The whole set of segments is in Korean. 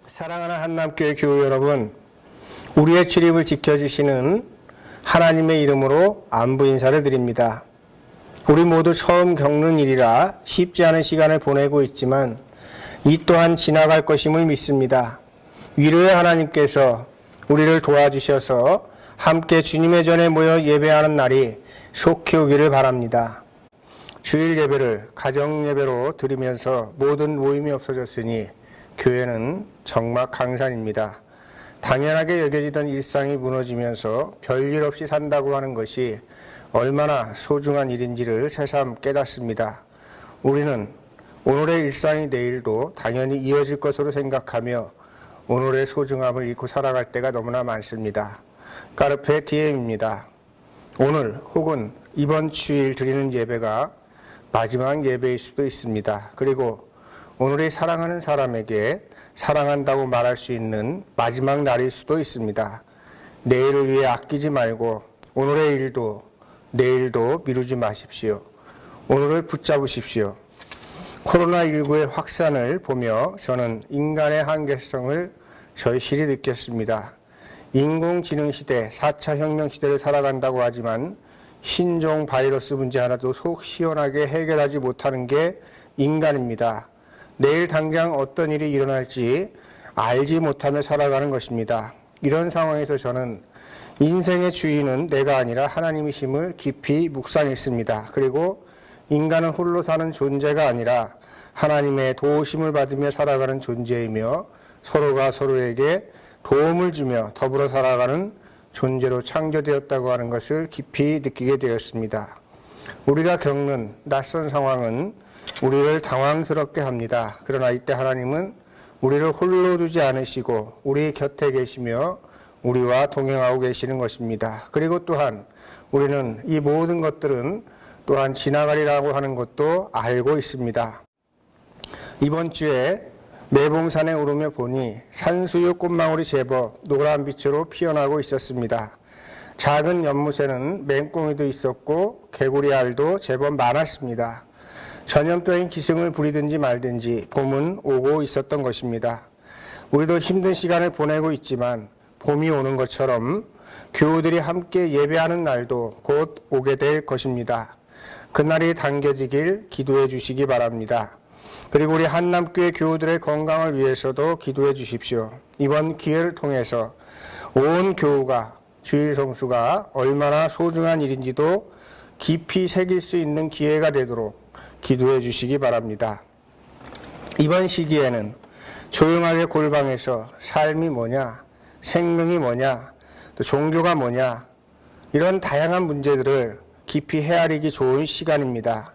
사랑하는 한남교회 교우 여러분, 우리의 출입을 지켜주시는 하나님의 이름으로 안부 인사를 드립니다. 우리 모두 처음 겪는 일이라 쉽지 않은 시간을 보내고 있지만 이 또한 지나갈 것임을 믿습니다. 위로의 하나님께서 우리를 도와주셔서 함께 주님의 전에 모여 예배하는 날이 속히 오기를 바랍니다. 주일 예배를 가정 예배로 드리면서 모든 모임이 없어졌으니 교회는 정말 강산입니다. 당연하게 여겨지던 일상이 무너지면서 별일 없이 산다고 하는 것이 얼마나 소중한 일인지를 새삼 깨닫습니다. 우리는 오늘의 일상이 내일도 당연히 이어질 것으로 생각하며 오늘의 소중함을 잊고 살아갈 때가 너무나 많습니다. 까르페 디엠입니다. 오늘 혹은 이번 주일 드리는 예배가 마지막 예배일 수도 있습니다. 그리고 오늘의 사랑하는 사람에게 사랑한다고 말할 수 있는 마지막 날일 수도 있습니다. 내일을 위해 아끼지 말고 오늘의 일도 내일도 미루지 마십시오. 오늘을 붙잡으십시오. 코로나19의 확산을 보며 저는 인간의 한계성을 절실히 느꼈습니다. 인공지능 시대, 4차 혁명 시대를 살아간다고 하지만 신종 바이러스 문제 하나도 속 시원하게 해결하지 못하는 게 인간입니다. 내일 당장 어떤 일이 일어날지 알지 못하며 살아가는 것입니다. 이런 상황에서 저는 인생의 주인은 내가 아니라 하나님이심을 깊이 묵상했습니다. 그리고 인간은 홀로 사는 존재가 아니라 하나님의 도우심을 받으며 살아가는 존재이며 서로가 서로에게 도움을 주며 더불어 살아가는 존재로 창조되었다고 하는 것을 깊이 느끼게 되었습니다. 우리가 겪는 낯선 상황은 우리를 당황스럽게 합니다. 그러나 이때 하나님은 우리를 홀로 두지 않으시고 우리 곁에 계시며 우리와 동행하고 계시는 것입니다. 그리고 또한 우리는 이 모든 것들은 또한 지나가리라고 하는 것도 알고 있습니다. 이번 주에 매봉산에 오르며 보니 산수유 꽃망울이 제법 노란 빛으로 피어나고 있었습니다. 작은 연못에는 맹꽁이도 있었고 개구리 알도 제법 많았습니다. 전염병인 기승을 부리든지 말든지 봄은 오고 있었던 것입니다. 우리도 힘든 시간을 보내고 있지만 봄이 오는 것처럼 교우들이 함께 예배하는 날도 곧 오게 될 것입니다. 그날이 당겨지길 기도해 주시기 바랍니다. 그리고 우리 한남교회 교우들의 건강을 위해서도 기도해 주십시오. 이번 기회를 통해서 온 교우가 주일 성수가 얼마나 소중한 일인지도 깊이 새길 수 있는 기회가 되도록 기도해 주시기 바랍니다. 이번 시기에는 조용하게 골방에서 삶이 뭐냐, 생명이 뭐냐, 또 종교가 뭐냐 이런 다양한 문제들을 깊이 헤아리기 좋은 시간입니다.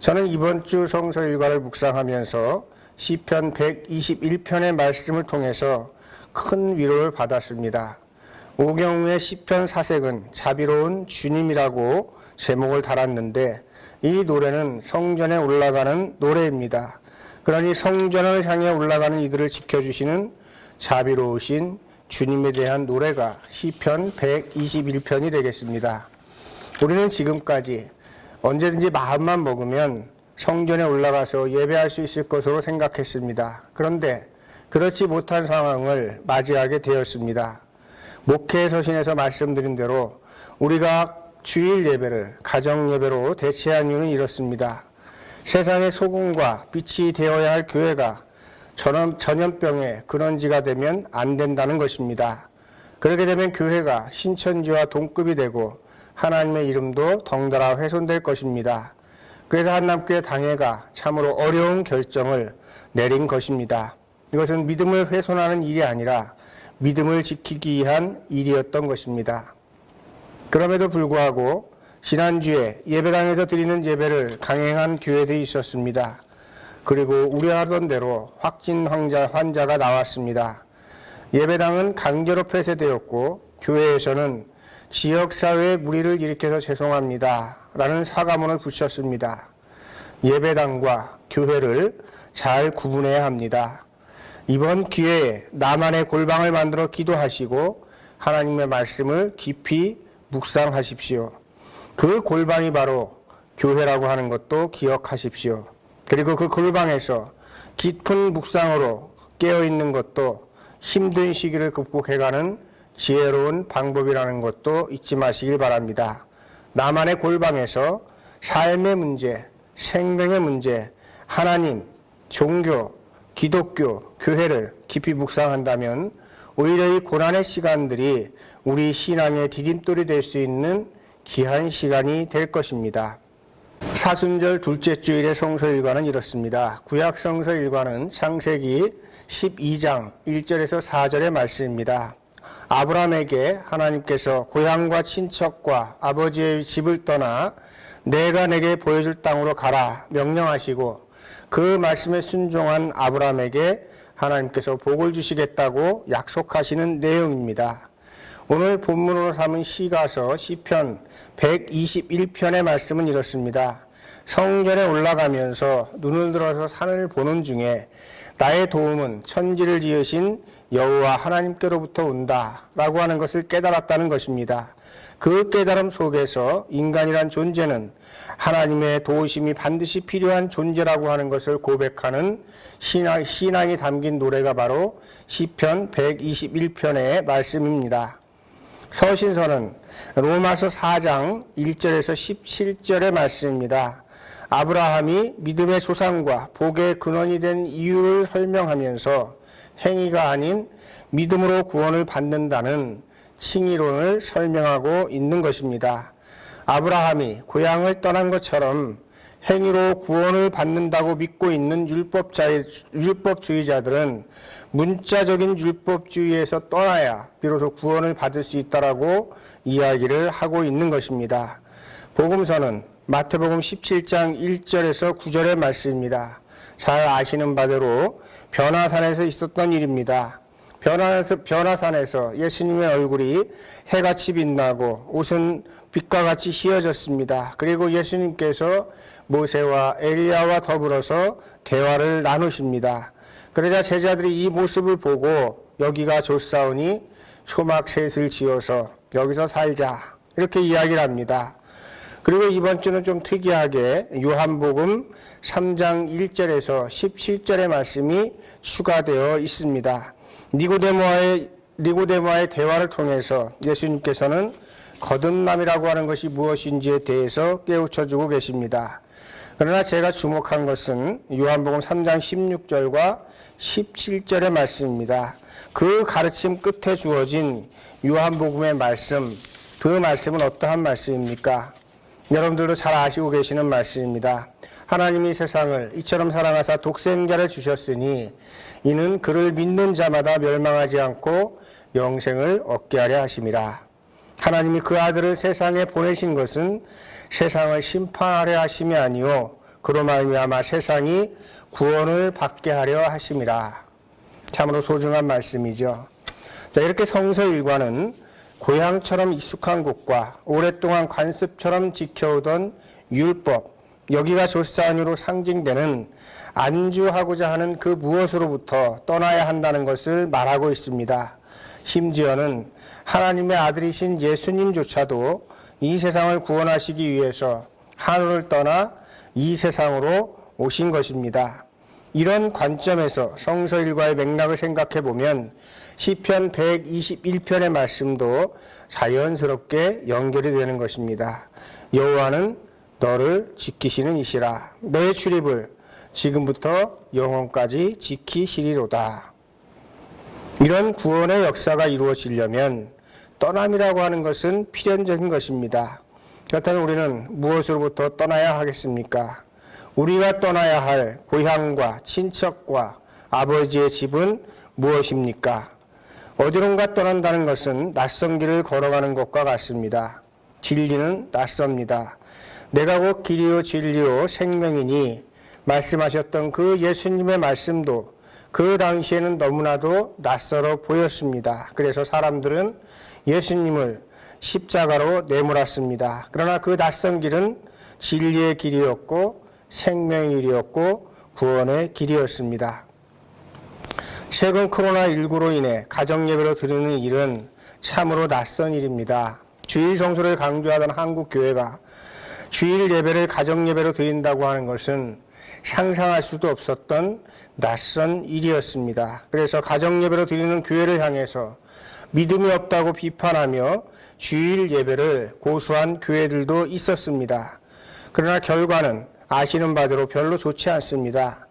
저는 이번 주 성서 일과를 묵상하면서 시편 121편의 말씀을 통해서 큰 위로를 받았습니다. 오경우의 시편 사색은 자비로운 주님이라고 제목을 달았는데 이 노래는 성전에 올라가는 노래입니다. 그러니 성전을 향해 올라가는 이들을 지켜주시는 자비로우신 주님에 대한 노래가 시편 121편이 되겠습니다. 우리는 지금까지 언제든지 마음만 먹으면 성전에 올라가서 예배할 수 있을 것으로 생각했습니다. 그런데 그렇지 못한 상황을 맞이하게 되었습니다. 목회 서신에서 말씀드린 대로 우리가 주일 예배를 가정 예배로 대체한 이유는 이렇습니다. 세상의 소금과 빛이 되어야 할 교회가 전염병의 근원지가 되면 안 된다는 것입니다. 그렇게 되면 교회가 신천지와 동급이 되고 하나님의 이름도 덩달아 훼손될 것입니다. 그래서 한남교회 당회가 참으로 어려운 결정을 내린 것입니다. 이것은 믿음을 훼손하는 일이 아니라 믿음을 지키기 위한 일이었던 것입니다. 그럼에도 불구하고 지난주에 예배당에서 드리는 예배를 강행한 교회들이 있었습니다. 그리고 우려하던 대로 확진 환자가 나왔습니다. 예배당은 강제로 폐쇄되었고 교회에서는 지역사회에 무리를 일으켜서 죄송합니다 라는 사과문을 붙였습니다. 예배당과 교회를 잘 구분해야 합니다. 이번 기회에 나만의 골방을 만들어 기도하시고 하나님의 말씀을 깊이 묵상하십시오. 그 골방이 바로 교회라고 하는 것도 기억하십시오. 그리고 그 골방에서 깊은 묵상으로 깨어있는 것도 힘든 시기를 극복해가는 지혜로운 방법이라는 것도 잊지 마시길 바랍니다. 나만의 골방에서 삶의 문제, 생명의 문제, 하나님, 종교, 기독교, 교회를 깊이 묵상한다면 오히려 이 고난의 시간들이 우리 신앙의 디딤돌이 될 수 있는 귀한 시간이 될 것입니다. 사순절 둘째 주일의 성서일과는 이렇습니다. 구약 성서일과는 창세기 12장 1절에서 4절의 말씀입니다. 아브라함에게 하나님께서 고향과 친척과 아버지의 집을 떠나 내가 내게 보여줄 땅으로 가라 명령하시고 그 말씀에 순종한 아브라함에게 하나님께서 복을 주시겠다고 약속하시는 내용입니다. 오늘 본문으로 삼은 시가서 시편 121편의 말씀은 이렇습니다. 성전에 올라가면서 눈을 들어서 산을 보는 중에 나의 도움은 천지를 지으신 여호와 하나님께로부터 온다라고 하는 것을 깨달았다는 것입니다. 그 깨달음 속에서 인간이란 존재는 하나님의 도우심이 반드시 필요한 존재라고 하는 것을 고백하는 신앙이 담긴 노래가 바로 시편 121편의 말씀입니다. 서신서는 로마서 4장 1절에서 17절의 말씀입니다. 아브라함이 믿음의 조상과 복의 근원이 된 이유를 설명하면서 행위가 아닌 믿음으로 구원을 받는다는 칭의론을 설명하고 있는 것입니다. 아브라함이 고향을 떠난 것처럼 행위로 구원을 받는다고 믿고 있는 율법주의자들은 문자적인 율법주의에서 떠나야 비로소 구원을 받을 수 있다라고 이야기를 하고 있는 것입니다. 복음서는 마태복음 17장 1절에서 9절의 말씀입니다. 잘 아시는 바대로 변화산에서 있었던 일입니다. 변화산에서 예수님의 얼굴이 해같이 빛나고 옷은 빛과 같이 휘어졌습니다. 그리고 예수님께서 모세와 엘리야와 더불어서 대화를 나누십니다. 그러자 제자들이 이 모습을 보고 여기가 좋사오니 초막셋을 지어서 여기서 살자 이렇게 이야기를 합니다. 그리고 이번 주는 좀 특이하게 요한복음 3장 1절에서 17절의 말씀이 추가되어 있습니다. 니고데모와의 대화를 통해서 예수님께서는 거듭남이라고 하는 것이 무엇인지에 대해서 깨우쳐주고 계십니다. 그러나 제가 주목한 것은 요한복음 3장 16절과 17절의 말씀입니다. 그 가르침 끝에 주어진 요한복음의 말씀, 그 말씀은 어떠한 말씀입니까? 여러분들도 잘 아시고 계시는 말씀입니다. 하나님이 세상을 이처럼 사랑하사 독생자를 주셨으니 이는 그를 믿는 자마다 멸망하지 않고 영생을 얻게 하려 하심이라. 하나님이 그 아들을 세상에 보내신 것은 세상을 심판하려 하심이 아니요 그로 말미암아 세상이 구원을 받게 하려 하심이라. 참으로 소중한 말씀이죠. 자, 이렇게 성서 일과는 고향처럼 익숙한 곳과 오랫동안 관습처럼 지켜오던 율법, 여기가 조사안으로 상징되는 안주하고자 하는 그 무엇으로부터 떠나야 한다는 것을 말하고 있습니다. 심지어는 하나님의 아들이신 예수님조차도 이 세상을 구원하시기 위해서 하늘을 떠나 이 세상으로 오신 것입니다. 이런 관점에서 성서 일과의 맥락을 생각해 보면 시편 121편의 말씀도 자연스럽게 연결이 되는 것입니다. 여호와는 너를 지키시는 이시라. 너의 출입을 지금부터 영원까지 지키시리로다. 이런 구원의 역사가 이루어지려면 떠남이라고 하는 것은 필연적인 것입니다. 그렇다면 우리는 무엇으로부터 떠나야 하겠습니까? 우리가 떠나야 할 고향과 친척과 아버지의 집은 무엇입니까? 어디론가 떠난다는 것은 낯선 길을 걸어가는 것과 같습니다. 진리는 낯섭니다. 내가 곧 길이요 진리요 생명이니 말씀하셨던 그 예수님의 말씀도 그 당시에는 너무나도 낯설어 보였습니다. 그래서 사람들은 예수님을 십자가로 내몰았습니다. 그러나 그 낯선 길은 진리의 길이었고 생명의 길이었고 구원의 길이었습니다. 최근 코로나19로 인해 가정예배로 드리는 일은 참으로 낯선 일입니다. 주일 성수를 강조하던 한국 교회가 주일 예배를 가정예배로 드린다고 하는 것은 상상할 수도 없었던 낯선 일이었습니다. 그래서 가정예배로 드리는 교회를 향해서 믿음이 없다고 비판하며 주일 예배를 고수한 교회들도 있었습니다. 그러나 결과는 아시는 바대로 별로 좋지 않습니다.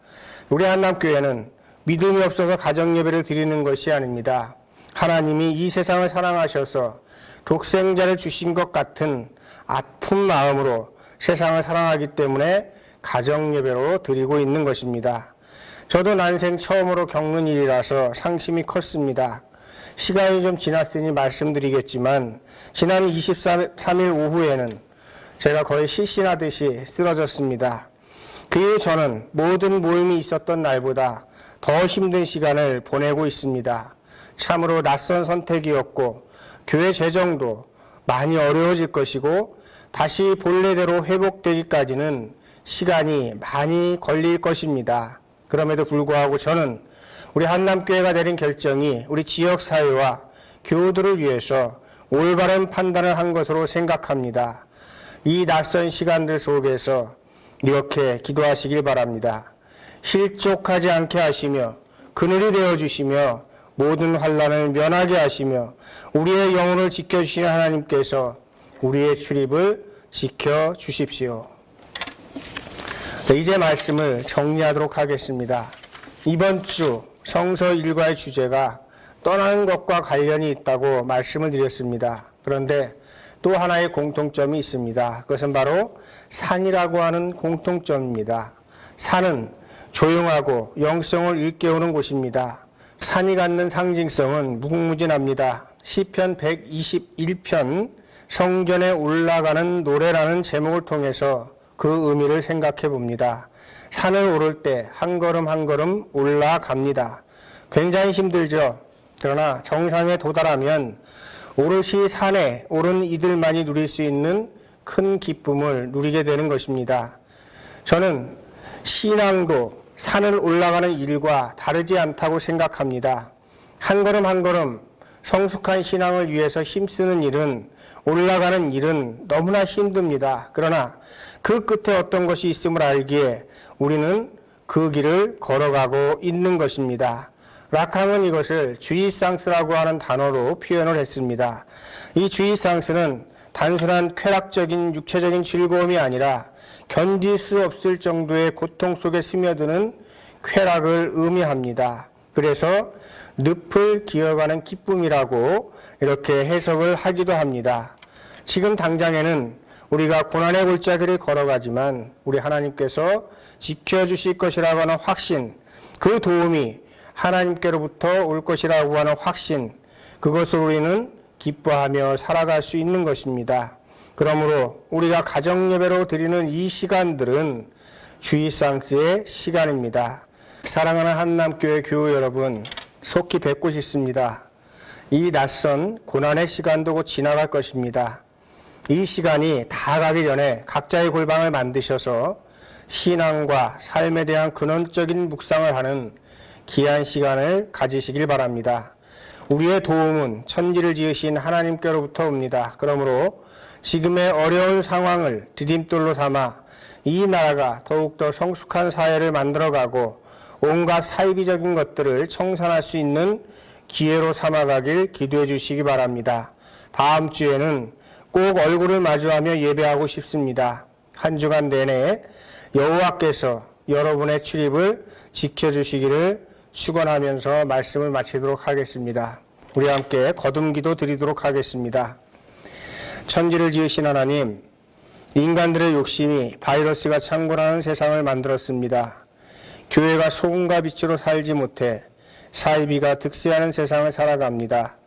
우리 한남교회는 믿음이 없어서 가정예배를 드리는 것이 아닙니다. 하나님이 이 세상을 사랑하셔서 독생자를 주신 것 같은 아픈 마음으로 세상을 사랑하기 때문에 가정예배로 드리고 있는 것입니다. 저도 난생 처음으로 겪는 일이라서 상심이 컸습니다. 시간이 좀 지났으니 말씀드리겠지만 지난 23일 오후에는 제가 거의 실신하듯이 쓰러졌습니다. 그 이후 저는 모든 모임이 있었던 날보다 더 힘든 시간을 보내고 있습니다. 참으로 낯선 선택이었고 교회 재정도 많이 어려워질 것이고 다시 본래대로 회복되기까지는 시간이 많이 걸릴 것입니다. 그럼에도 불구하고 저는 우리 한남교회가 내린 결정이 우리 지역사회와 교우들을 위해서 올바른 판단을 한 것으로 생각합니다. 이 낯선 시간들 속에서 이렇게 기도하시길 바랍니다. 실족하지 않게 하시며 그늘이 되어주시며 모든 환난을 면하게 하시며 우리의 영혼을 지켜주시는 하나님께서 우리의 출입을 지켜주십시오. 이제 말씀을 정리하도록 하겠습니다. 이번 주 성서 일과의 주제가 떠나는 것과 관련이 있다고 말씀을 드렸습니다. 그런데 또 하나의 공통점이 있습니다. 그것은 바로 산이라고 하는 공통점입니다. 산은 조용하고 영성을 일깨우는 곳입니다. 산이 갖는 상징성은 무궁무진합니다. 시편 121편 성전에 올라가는 노래라는 제목을 통해서 그 의미를 생각해 봅니다. 산을 오를 때 한 걸음 한 걸음 올라갑니다. 굉장히 힘들죠. 그러나 정상에 도달하면 오롯이 산에 오른 이들만이 누릴 수 있는 큰 기쁨을 누리게 되는 것입니다. 저는 신앙도 산을 올라가는 일과 다르지 않다고 생각합니다. 한 걸음 한 걸음 성숙한 신앙을 위해서 힘쓰는 일은, 올라가는 일은 너무나 힘듭니다. 그러나 그 끝에 어떤 것이 있음을 알기에 우리는 그 길을 걸어가고 있는 것입니다. 락항은 이것을 주의상스라고 하는 단어로 표현을 했습니다. 이 주의상스는 단순한 쾌락적인 육체적인 즐거움이 아니라 견딜 수 없을 정도의 고통 속에 스며드는 쾌락을 의미합니다. 그래서 늪을 기어가는 기쁨이라고 이렇게 해석을 하기도 합니다. 지금 당장에는 우리가 고난의 골짜기를 걸어가지만 우리 하나님께서 지켜주실 것이라고 하는 확신, 그 도움이 하나님께로부터 올 것이라고 하는 확신, 그것으로 우리는 기뻐하며 살아갈 수 있는 것입니다. 그러므로 우리가 가정예배로 드리는 이 시간들은 주의상스의 시간입니다. 사랑하는 한남교회 교우 여러분, 속히 뵙고 싶습니다. 이 낯선 고난의 시간도 곧 지나갈 것입니다. 이 시간이 다 가기 전에 각자의 골방을 만드셔서 신앙과 삶에 대한 근원적인 묵상을 하는 귀한 시간을 가지시길 바랍니다. 우리의 도움은 천지를 지으신 하나님께로부터 옵니다. 그러므로 지금의 어려운 상황을 디딤돌로 삼아 이 나라가 더욱더 성숙한 사회를 만들어가고 온갖 사이비적인 것들을 청산할 수 있는 기회로 삼아가길 기도해 주시기 바랍니다. 다음 주에는 꼭 얼굴을 마주하며 예배하고 싶습니다. 한 주간 내내 여호와께서 여러분의 출입을 지켜주시기를 축원하면서 말씀을 마치도록 하겠습니다. 우리 함께 거듭기도 드리도록 하겠습니다. 천지를 지으신 하나님, 인간들의 욕심이 바이러스가 창궐하는 세상을 만들었습니다. 교회가 소금과 빛으로 살지 못해 사이비가 득세하는 세상을 살아갑니다.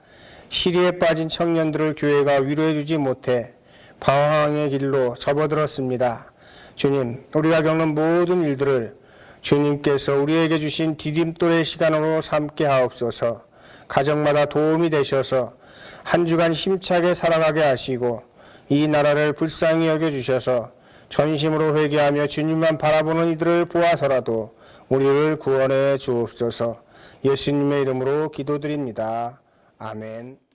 시리에 빠진 청년들을 교회가 위로해 주지 못해 방황의 길로 접어들었습니다. 주님, 우리가 겪는 모든 일들을 주님께서 우리에게 주신 디딤돌의 시간으로 삼게 하옵소서. 가정마다 도움이 되셔서 한 주간 힘차게 살아가게 하시고 이 나라를 불쌍히 여겨주셔서 전심으로 회개하며 주님만 바라보는 이들을 보아서라도 우리를 구원해 주옵소서. 예수님의 이름으로 기도드립니다. 아멘.